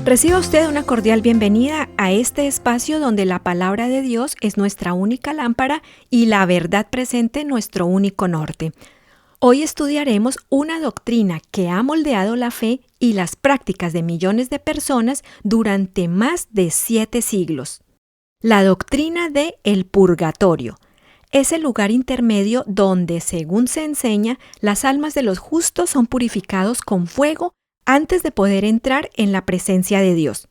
Reciba usted una cordial bienvenida a este espacio donde la palabra de Dios es nuestra única lámpara y la verdad presente nuestro único norte. Hoy estudiaremos una doctrina que ha moldeado la fe y las prácticas de millones de personas durante más de 7 siglos. La doctrina de el purgatorio es el lugar intermedio donde, según se enseña, las almas de los justos son purificados con fuego antes de poder entrar en la presencia de Dios.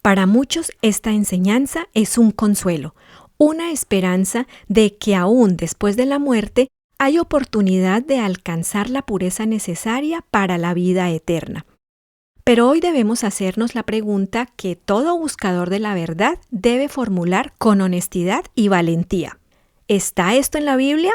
Para muchos esta enseñanza es un consuelo, una esperanza de que aún después de la muerte hay oportunidad de alcanzar la pureza necesaria para la vida eterna. Pero hoy debemos hacernos la pregunta que todo buscador de la verdad debe formular con honestidad y valentía. ¿Está esto en la Biblia?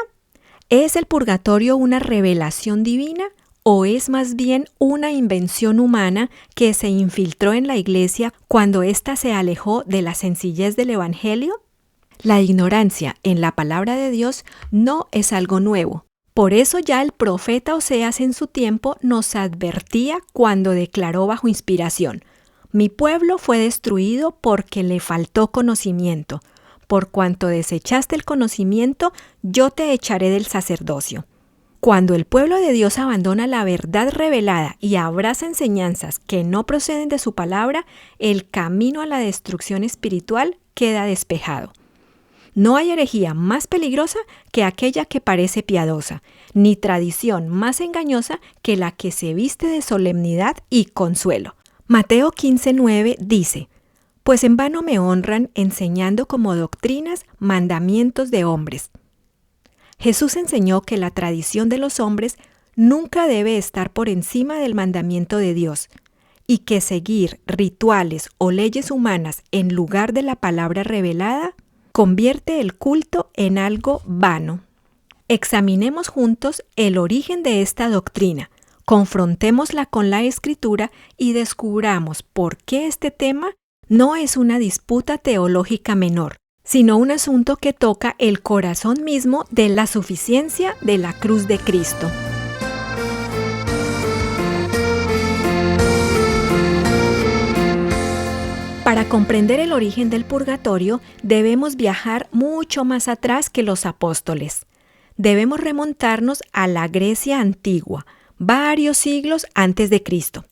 ¿Es el purgatorio una revelación divina o es más bien una invención humana que se infiltró en la iglesia cuando ésta se alejó de la sencillez del Evangelio? La ignorancia en la palabra de Dios no es algo nuevo. Por eso ya el profeta Oseas en su tiempo nos advertía cuando declaró bajo inspiración: «Mi pueblo fue destruido porque le faltó conocimiento. Por cuanto desechaste el conocimiento, yo te echaré del sacerdocio». Cuando el pueblo de Dios abandona la verdad revelada y abraza enseñanzas que no proceden de su palabra, el camino a la destrucción espiritual queda despejado. No hay herejía más peligrosa que aquella que parece piadosa, ni tradición más engañosa que la que se viste de solemnidad y consuelo. Mateo 15:9 dice: «Pues en vano me honran enseñando como doctrinas mandamientos de hombres». Jesús enseñó que la tradición de los hombres nunca debe estar por encima del mandamiento de Dios y que seguir rituales o leyes humanas en lugar de la palabra revelada convierte el culto en algo vano. Examinemos juntos el origen de esta doctrina, confrontémosla con la Escritura y descubramos por qué este tema no es una disputa teológica menor, sino un asunto que toca el corazón mismo de la suficiencia de la cruz de Cristo. Para comprender el origen del purgatorio, debemos viajar mucho más atrás que los apóstoles. Debemos remontarnos a la Grecia antigua, varios siglos antes de Cristo.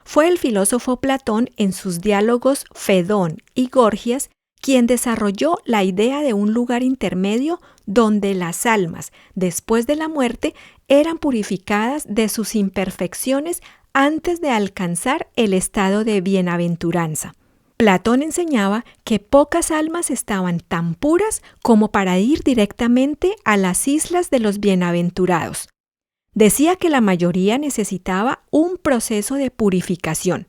Fue el filósofo Platón en sus diálogos Fedón y Gorgias quien desarrolló la idea de un lugar intermedio donde las almas, después de la muerte, eran purificadas de sus imperfecciones antes de alcanzar el estado de bienaventuranza. Platón enseñaba que pocas almas estaban tan puras como para ir directamente a las islas de los bienaventurados. Decía que la mayoría necesitaba un proceso de purificación.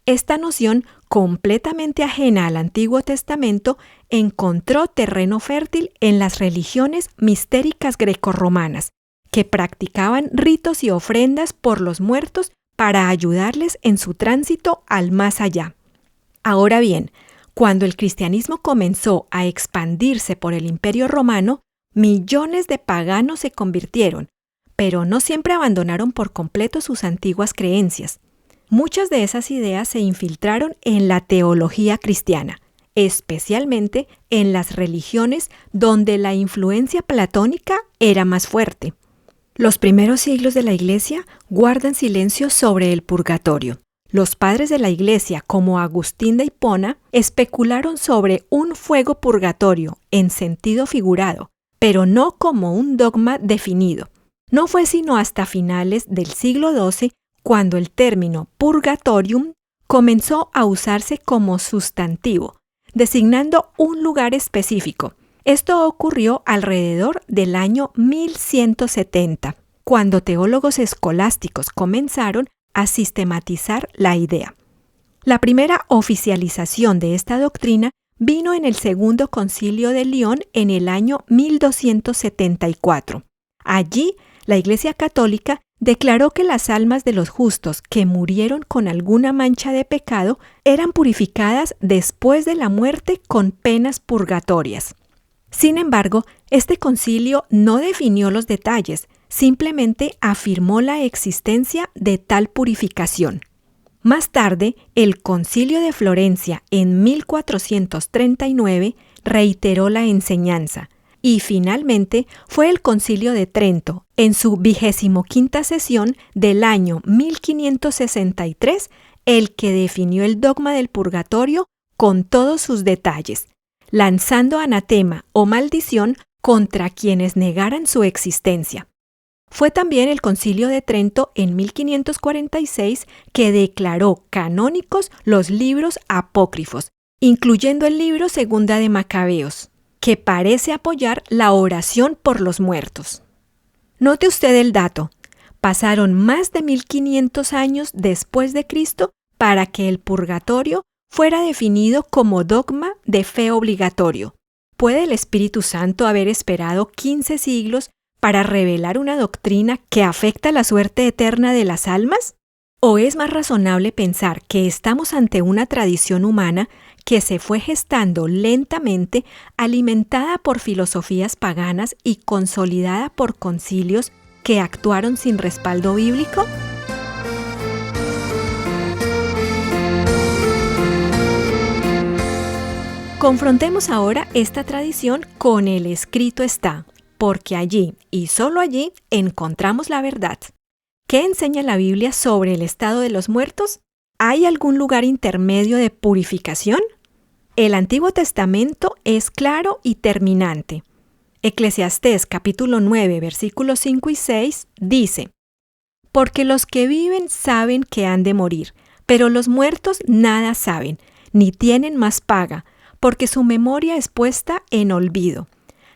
Esta noción, completamente ajena al Antiguo Testamento, encontró terreno fértil en las religiones mistéricas grecorromanas, que practicaban ritos y ofrendas por los muertos para ayudarles en su tránsito al más allá. Ahora bien, cuando el cristianismo comenzó a expandirse por el Imperio Romano, millones de paganos se convirtieron, pero no siempre abandonaron por completo sus antiguas creencias. Muchas de esas ideas se infiltraron en la teología cristiana, especialmente en las religiones donde la influencia platónica era más fuerte. Los primeros siglos de la Iglesia guardan silencio sobre el purgatorio. Los padres de la Iglesia, como Agustín de Hipona, especularon sobre un fuego purgatorio en sentido figurado, pero no como un dogma definido. No fue sino hasta finales del siglo XII cuando el término purgatorium comenzó a usarse como sustantivo, designando un lugar específico. Esto ocurrió alrededor del año 1170, cuando teólogos escolásticos comenzaron a sistematizar la idea. La primera oficialización de esta doctrina vino en el Segundo Concilio de León en el año 1274. Allí, la Iglesia Católica declaró que las almas de los justos que murieron con alguna mancha de pecado eran purificadas después de la muerte con penas purgatorias. Sin embargo, este concilio no definió los detalles, simplemente afirmó la existencia de tal purificación. Más tarde, el Concilio de Florencia en 1439 reiteró la enseñanza y finalmente fue el Concilio de Trento en su 25ª sesión del año 1563 el que definió el dogma del purgatorio con todos sus detalles, lanzando anatema o maldición contra quienes negaran su existencia. Fue también el Concilio de Trento en 1546 que declaró canónicos los libros apócrifos, incluyendo el libro Segunda de Macabeos, que parece apoyar la oración por los muertos. Note usted el dato. Pasaron más de 1500 años después de Cristo para que el purgatorio fuera definido como dogma de fe obligatorio. ¿Puede el Espíritu Santo haber esperado 15 siglos para revelar una doctrina que afecta la suerte eterna de las almas? ¿O es más razonable pensar que estamos ante una tradición humana que se fue gestando lentamente, alimentada por filosofías paganas y consolidada por concilios que actuaron sin respaldo bíblico? Confrontemos ahora esta tradición con el escrito está, porque allí y solo allí encontramos la verdad. ¿Qué enseña la Biblia sobre el estado de los muertos? ¿Hay algún lugar intermedio de purificación? El Antiguo Testamento es claro y terminante. Eclesiastés capítulo 9, versículos 5 y 6 dice: Porque los que viven saben que han de morir, pero los muertos nada saben, ni tienen más paga, porque su memoria es puesta en olvido.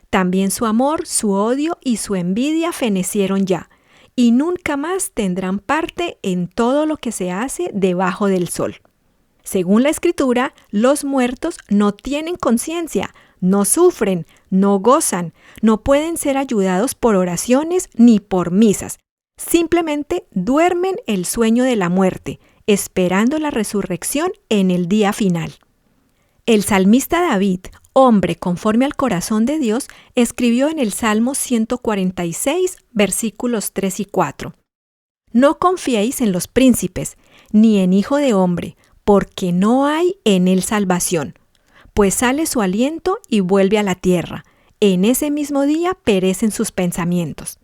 También su amor, su odio y su envidia fenecieron ya, y nunca más tendrán parte en todo lo que se hace debajo del sol. Según la Escritura, los muertos no tienen conciencia, no sufren, no gozan, no pueden ser ayudados por oraciones ni por misas. Simplemente duermen el sueño de la muerte, esperando la resurrección en el día final. El salmista David, hombre conforme al corazón de Dios, escribió en el Salmo 146, versículos 3 y 4. No confiéis en los príncipes, ni en hijo de hombre, porque no hay en él salvación, pues sale su aliento y vuelve a la tierra. En ese mismo día perecen sus pensamientos.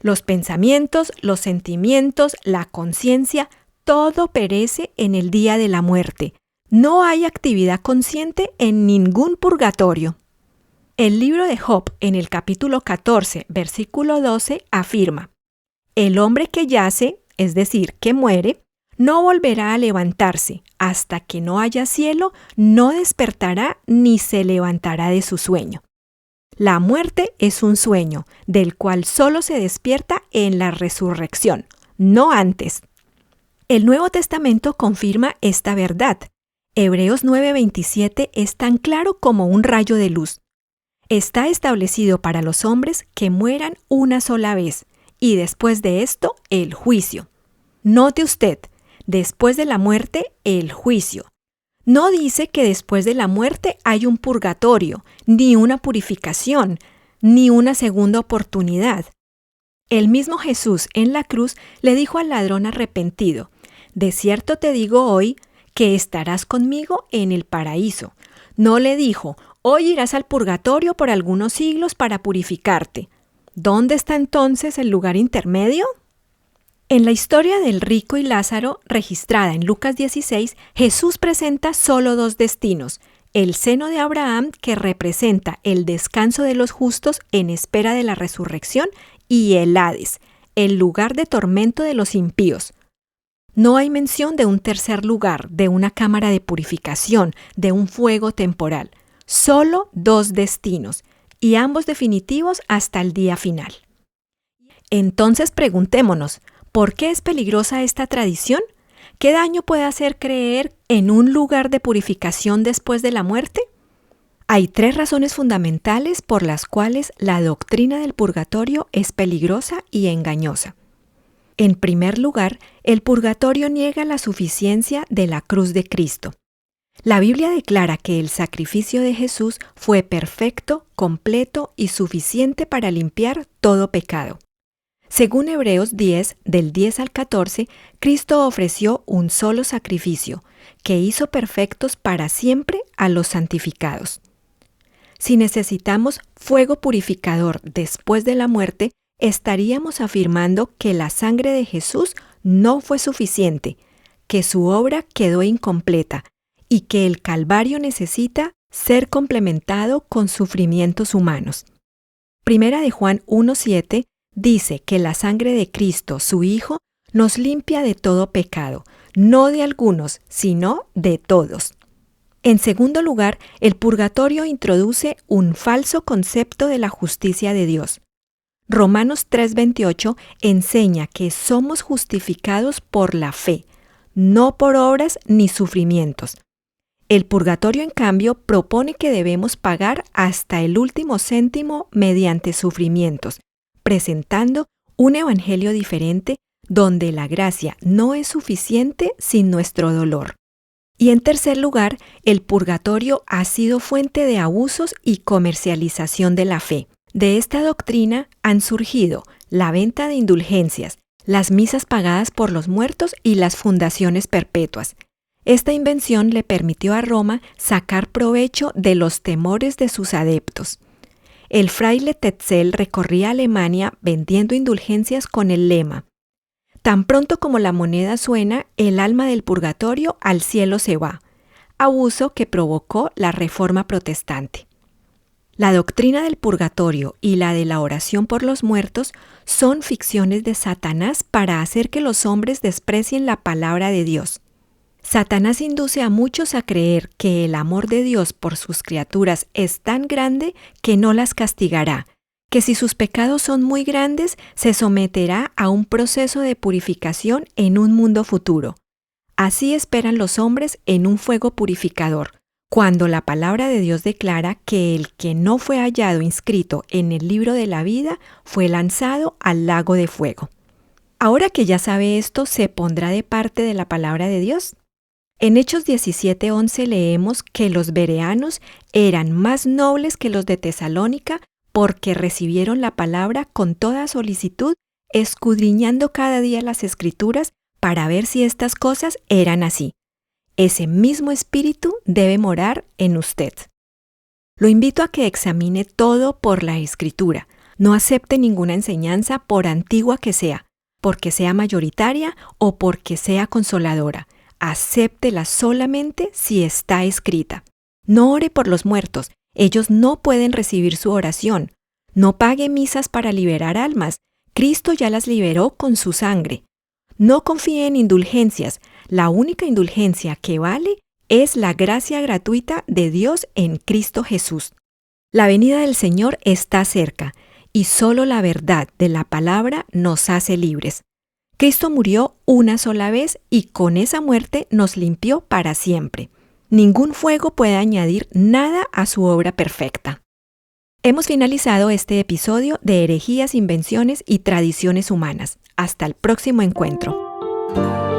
Los pensamientos, los sentimientos, la conciencia, todo perece en el día de la muerte. No hay actividad consciente en ningún purgatorio. El libro de Job, en el capítulo 14, versículo 12, afirma: El hombre que yace, es decir, que muere, no volverá a levantarse. Hasta que no haya cielo, no despertará ni se levantará de su sueño. La muerte es un sueño, del cual solo se despierta en la resurrección, no antes. El Nuevo Testamento confirma esta verdad. Hebreos 9:27 es tan claro como un rayo de luz. Está establecido para los hombres que mueran una sola vez, y después de esto, el juicio. Note usted, después de la muerte, el juicio. No dice que después de la muerte hay un purgatorio, ni una purificación, ni una segunda oportunidad. El mismo Jesús en la cruz le dijo al ladrón arrepentido: De cierto te digo hoy, que estarás conmigo en el paraíso. No le dijo: hoy irás al purgatorio por algunos siglos para purificarte. ¿Dónde está entonces el lugar intermedio? En la historia del rico y Lázaro, registrada en Lucas 16, Jesús presenta solo dos destinos: el seno de Abraham, que representa el descanso de los justos en espera de la resurrección, y el Hades, el lugar de tormento de los impíos. No hay mención de un tercer lugar, de una cámara de purificación, de un fuego temporal. Solo dos destinos, y ambos definitivos hasta el día final. Entonces preguntémonos, ¿por qué es peligrosa esta tradición? ¿Qué daño puede hacer creer en un lugar de purificación después de la muerte? Hay 3 razones fundamentales por las cuales la doctrina del purgatorio es peligrosa y engañosa. En primer lugar, el purgatorio niega la suficiencia de la cruz de Cristo. La Biblia declara que el sacrificio de Jesús fue perfecto, completo y suficiente para limpiar todo pecado. Según Hebreos 10, del 10 al 14, Cristo ofreció un solo sacrificio, que hizo perfectos para siempre a los santificados. Si necesitamos fuego purificador después de la muerte, estaríamos afirmando que la sangre de Jesús no fue suficiente, que su obra quedó incompleta y que el Calvario necesita ser complementado con sufrimientos humanos. Primera de Juan 1:7 dice que la sangre de Cristo, su Hijo, nos limpia de todo pecado, no de algunos, sino de todos. En segundo lugar, el purgatorio introduce un falso concepto de la justicia de Dios. Romanos 3:28 enseña que somos justificados por la fe, no por obras ni sufrimientos. El purgatorio, en cambio, propone que debemos pagar hasta el último céntimo mediante sufrimientos, presentando un evangelio diferente donde la gracia no es suficiente sin nuestro dolor. Y en tercer lugar, el purgatorio ha sido fuente de abusos y comercialización de la fe. De esta doctrina han surgido la venta de indulgencias, las misas pagadas por los muertos y las fundaciones perpetuas. Esta invención le permitió a Roma sacar provecho de los temores de sus adeptos. El fraile Tetzel recorría Alemania vendiendo indulgencias con el lema: tan pronto como la moneda suena, el alma del purgatorio al cielo se va, abuso que provocó la Reforma Protestante. La doctrina del purgatorio y la de la oración por los muertos son ficciones de Satanás para hacer que los hombres desprecien la palabra de Dios. Satanás induce a muchos a creer que el amor de Dios por sus criaturas es tan grande que no las castigará, que si sus pecados son muy grandes, se someterá a un proceso de purificación en un mundo futuro. Así esperan los hombres en un fuego purificador, cuando la palabra de Dios declara que el que no fue hallado inscrito en el libro de la vida fue lanzado al lago de fuego. Ahora que ya sabe esto, ¿se pondrá de parte de la palabra de Dios? En Hechos 17:11 leemos que los bereanos eran más nobles que los de Tesalónica porque recibieron la palabra con toda solicitud, escudriñando cada día las Escrituras para ver si estas cosas eran así. Ese mismo espíritu debe morar en usted. Lo invito a que examine todo por la Escritura. No acepte ninguna enseñanza por antigua que sea, porque sea mayoritaria o porque sea consoladora. Acéptela solamente si está escrita. No ore por los muertos, ellos no pueden recibir su oración. No pague misas para liberar almas, Cristo ya las liberó con su sangre. No confíe en indulgencias, la única indulgencia que vale es la gracia gratuita de Dios en Cristo Jesús. La venida del Señor está cerca, y solo la verdad de la palabra nos hace libres. Cristo murió una sola vez y con esa muerte nos limpió para siempre. Ningún fuego puede añadir nada a su obra perfecta. Hemos finalizado este episodio de Herejías, Invenciones y Tradiciones Humanas. Hasta el próximo encuentro.